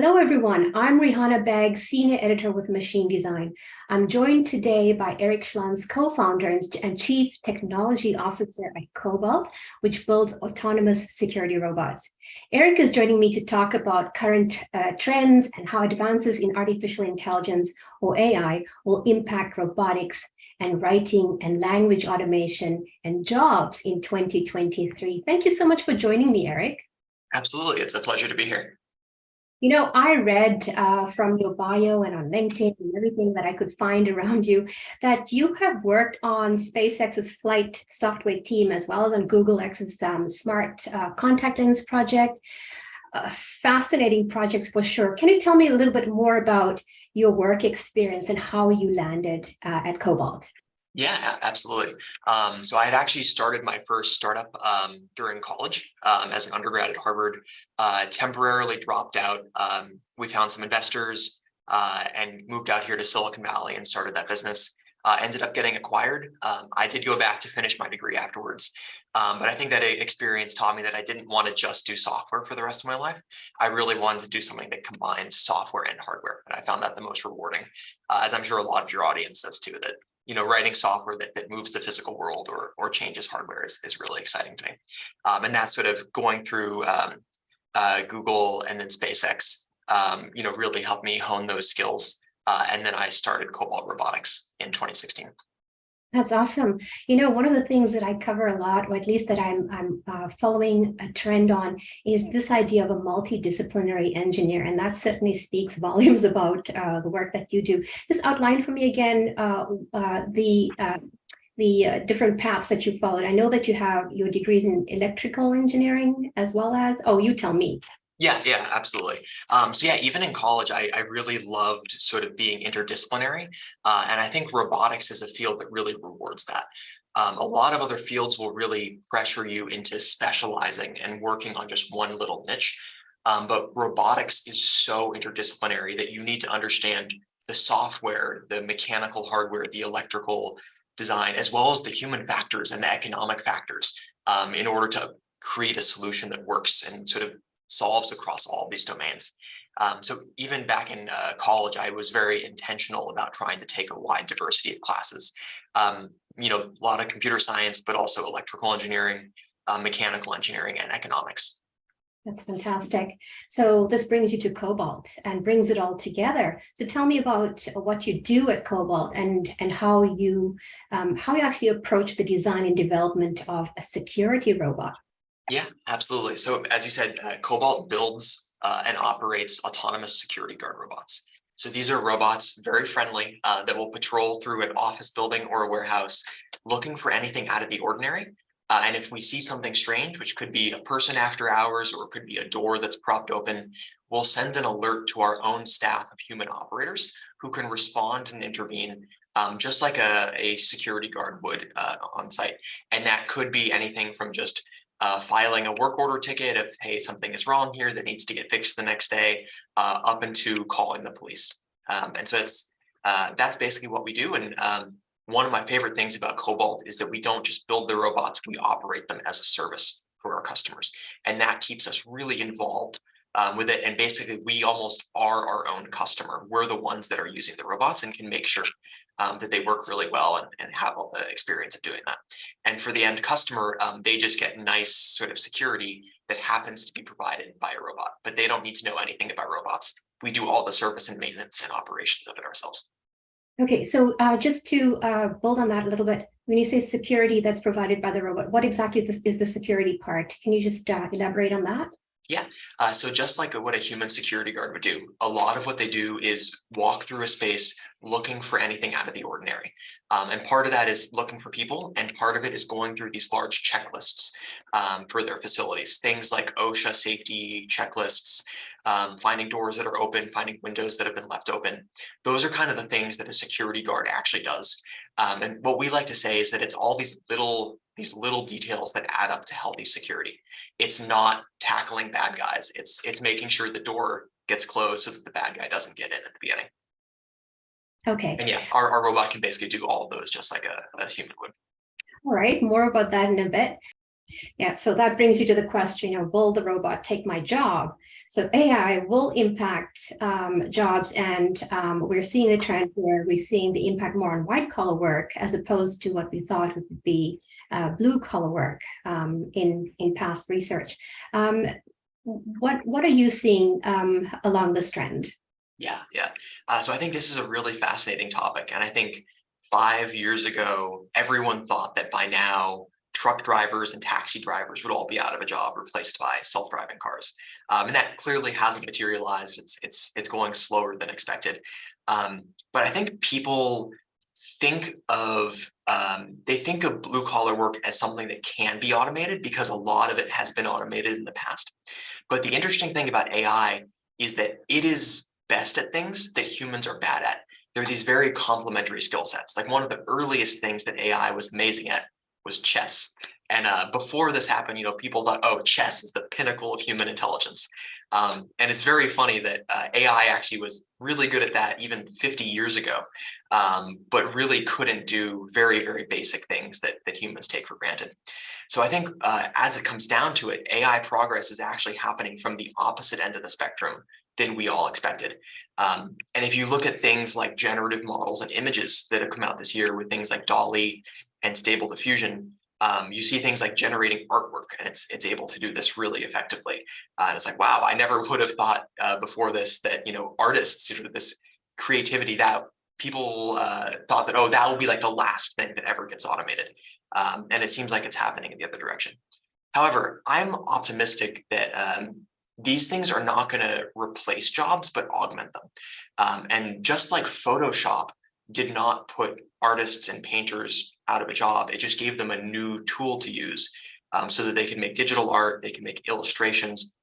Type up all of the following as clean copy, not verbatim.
Hello, everyone. I'm Rihanna Begg, Senior Editor with Machine Design. I'm joined today by Erik Schluntz, co-founder and Chief Technology Officer at Cobalt, which builds autonomous security robots. Erik is joining me to talk about current trends and how advances in artificial intelligence, or AI, will impact robotics and writing and language automation and jobs in 2023. Thank you so much for joining me, Erik. Absolutely. It's a pleasure to be here. You know, I read from your bio and on LinkedIn and everything that I could find around you that you have worked on SpaceX's flight software team as well as on Google X's smart contact lens project. Fascinating projects for sure. Can you tell me a little bit more about your work experience and how you landed at Cobalt? Yeah, absolutely. So I had actually started my first startup during college as an undergrad at Harvard, temporarily dropped out. We found some investors and moved out here to Silicon Valley and started that business. Ended up getting acquired. I did go back to finish my degree afterwards. But I think that experience taught me that I didn't want to just do software for the rest of my life. I really wanted to do something that combined software and hardware. And I found that the most rewarding, as I'm sure a lot of your audience does too, that writing software that moves the physical world or changes hardware is really exciting to me. And that's sort of going through Google and then SpaceX, really helped me hone those skills. And then I started Cobalt Robotics in 2016. That's awesome. You know, one of the things that I cover a lot, or at least that I'm following a trend on, is this idea of a multidisciplinary engineer. And that certainly speaks volumes about the work that you do. Just outline for me again the different paths that you followed. I know that you have your degrees in electrical engineering as well as, you tell me. Yeah, absolutely. So yeah, even in college, I really loved sort of being interdisciplinary. And I think robotics is a field that really rewards that. A lot of other fields will really pressure you into specializing and working on just one little niche. But robotics is so interdisciplinary that you need to understand the software, the mechanical hardware, the electrical design, as well as the human factors and the economic factors in order to create a solution that works and sort of solves across all these domains. So even back in college, I was very intentional about trying to take a wide diversity of classes. A lot of computer science, but also electrical engineering, mechanical engineering, and economics. That's fantastic. So this brings you to Cobalt and brings it all together. So tell me about what you do at Cobalt and how you actually approach the design and development of a security robot. Yeah, absolutely. So as you said, Cobalt builds and operates autonomous security guard robots. So these are robots, very friendly, that will patrol through an office building or a warehouse, looking for anything out of the ordinary. And if we see something strange, which could be a person after hours, or it could be a door that's propped open, we'll send an alert to our own staff of human operators who can respond and intervene just like a security guard would on site. And that could be anything from just filing a work order ticket of, hey, something is wrong here that needs to get fixed the next day, up into calling the police. And so that's basically what we do. And one of my favorite things about Cobalt is that we don't just build the robots, we operate them as a service for our customers. And that keeps us really involved with it. And basically, we almost are our own customer. We're the ones that are using the robots and can make sure that they work really well and have all the experience of doing that. And for the end customer, they just get nice sort of security that happens to be provided by a robot, but they don't need to know anything about robots. We do all the service and maintenance and operations of it ourselves. Okay, so just to build on that a little bit, when you say security that's provided by the robot, what exactly is the security part? Can you just elaborate on that? Yeah, so just like what a human security guard would do, a lot of what they do is walk through a space looking for anything out of the ordinary. And part of that is looking for people, and part of it is going through these large checklists for their facilities. Things like OSHA safety checklists, finding doors that are open, finding windows that have been left open. Those are kind of the things that a security guard actually does. And what we like to say is that it's all these little details that add up to healthy security. It's not tackling bad guys. It's making sure the door gets closed so that the bad guy doesn't get in at the beginning. Okay. And yeah, our robot can basically do all of those just like a human would. All right, more about that in a bit. Yeah, so that brings you to the question, will the robot take my job? So AI will impact jobs, and we're seeing the trend where we're seeing the impact more on white collar work as opposed to what we thought would be blue collar work in past research. What are you seeing along this trend? Yeah, yeah. So I think this is a really fascinating topic. And I think 5 years ago, everyone thought that by now, truck drivers and taxi drivers would all be out of a job, replaced by self-driving cars. And that clearly hasn't materialized. It's going slower than expected. But I think people think of they think of blue collar work as something that can be automated because a lot of it has been automated in the past. But the interesting thing about AI is that it is best at things that humans are bad at. There are these very complementary skill sets. Like one of the earliest things that AI was amazing at was chess. And before this happened, people thought, oh, chess is the pinnacle of human intelligence. And it's very funny that AI actually was really good at that even 50 years ago, but really couldn't do very, very basic things that humans take for granted. So I think as it comes down to it, AI progress is actually happening from the opposite end of the spectrum than we all expected. And if you look at things like generative models and images that have come out this year with things like DALL-E and Stable Diffusion, you see things like generating artwork, and it's able to do this really effectively. And it's like, wow, I never would have thought before this that artists, sort of this creativity that people thought that, oh, that will be like the last thing that ever gets automated. And it seems like it's happening in the other direction. However, I'm optimistic that these things are not going to replace jobs, but augment them. And just like Photoshop did not put artists and painters out of a job, it just gave them a new tool to use so that they can make digital art, they can make illustrations.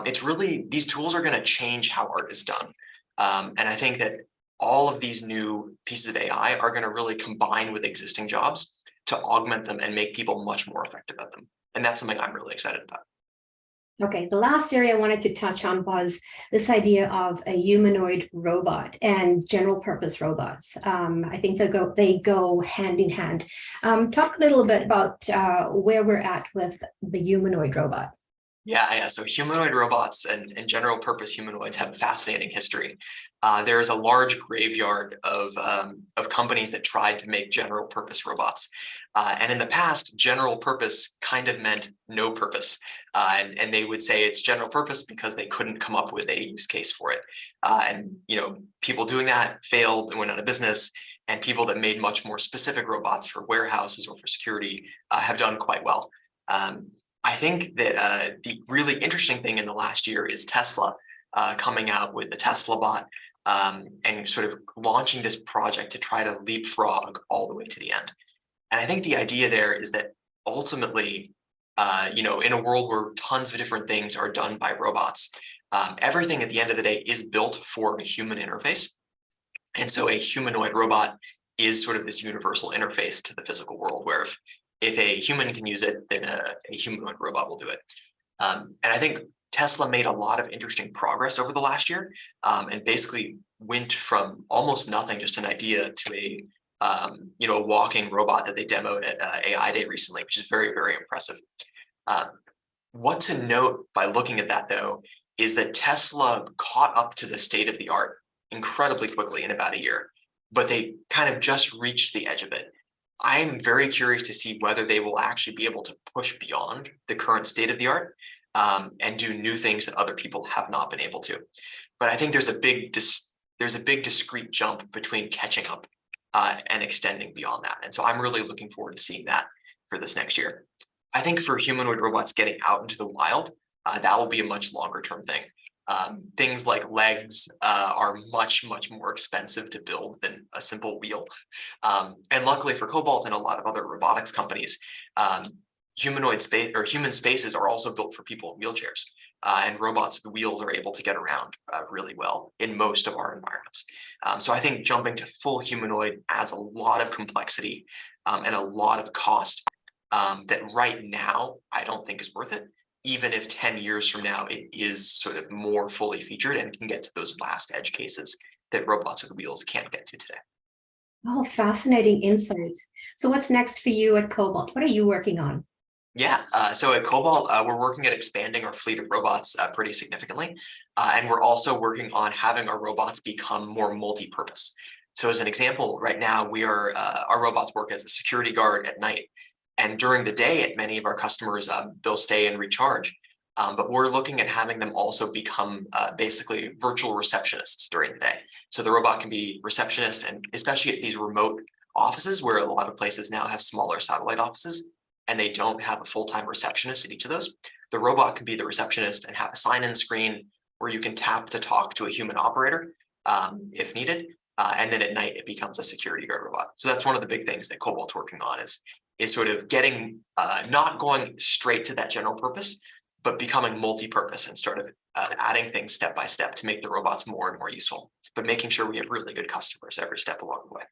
It's really, these tools are going to change how art is done. And I think that all of these new pieces of AI are going to really combine with existing jobs to augment them and make people much more effective at them. And that's something I'm really excited about. Okay, the last area I wanted to touch on was this idea of a humanoid robot and general purpose robots. I think they go hand in hand. Talk a little bit about where we're at with the humanoid robot. Yeah. So humanoid robots and general purpose humanoids have a fascinating history. There is a large graveyard of companies that tried to make general purpose robots. And in the past, general purpose kind of meant no purpose. And they would say it's general purpose because they couldn't come up with a use case for it. And people doing that failed and went out of business. And people that made much more specific robots for warehouses or for security have done quite well. I think that the really interesting thing in the last year is Tesla coming out with the Tesla bot and sort of launching this project to try to leapfrog all the way to the end. And I think the idea there is that ultimately, in a world where tons of different things are done by robots, everything at the end of the day is built for a human interface. And so a humanoid robot is sort of this universal interface to the physical world, where if a human can use it, then a humanoid robot will do it. And I think Tesla made a lot of interesting progress over the last year, and basically went from almost nothing, just an idea, to a walking robot that they demoed at AI Day recently, which is very, very impressive. What to note by looking at that, though, is that Tesla caught up to the state of the art incredibly quickly in about a year, but they kind of just reached the edge of it. I'm very curious to see whether they will actually be able to push beyond the current state of the art and do new things that other people have not been able to. But I think there's a big discrete jump between catching up and extending beyond that. And so I'm really looking forward to seeing that for this next year. I think for humanoid robots getting out into the wild, that will be a much longer term thing. Things like legs are much, much more expensive to build than a simple wheel. And luckily for Cobalt and a lot of other robotics companies, human spaces are also built for people in wheelchairs. And robots with wheels are able to get around really well in most of our environments. So I think jumping to full humanoid adds a lot of complexity and a lot of cost that right now I don't think is worth it, even if 10 years from now it is sort of more fully featured and can get to those last edge cases that robots with wheels can't get to today. Oh, fascinating insights. So what's next for you at Cobalt? What are you working on? Yeah, so at Cobalt, we're working at expanding our fleet of robots pretty significantly. And we're also working on having our robots become more multi-purpose. So as an example, right now our robots work as a security guard at night. And during the day at many of our customers, they'll stay and recharge. But we're looking at having them also become basically virtual receptionists during the day. So the robot can be receptionist, and especially at these remote offices where a lot of places now have smaller satellite offices and they don't have a full-time receptionist at each of those, the robot can be the receptionist and have a sign-in screen where you can tap to talk to a human operator if needed. And then at night, it becomes a security guard robot. So that's one of the big things that Cobalt's working on is sort of getting, not going straight to that general purpose, but becoming multi-purpose and sort of adding things step by step to make the robots more and more useful, but making sure we have really good customers every step along the way.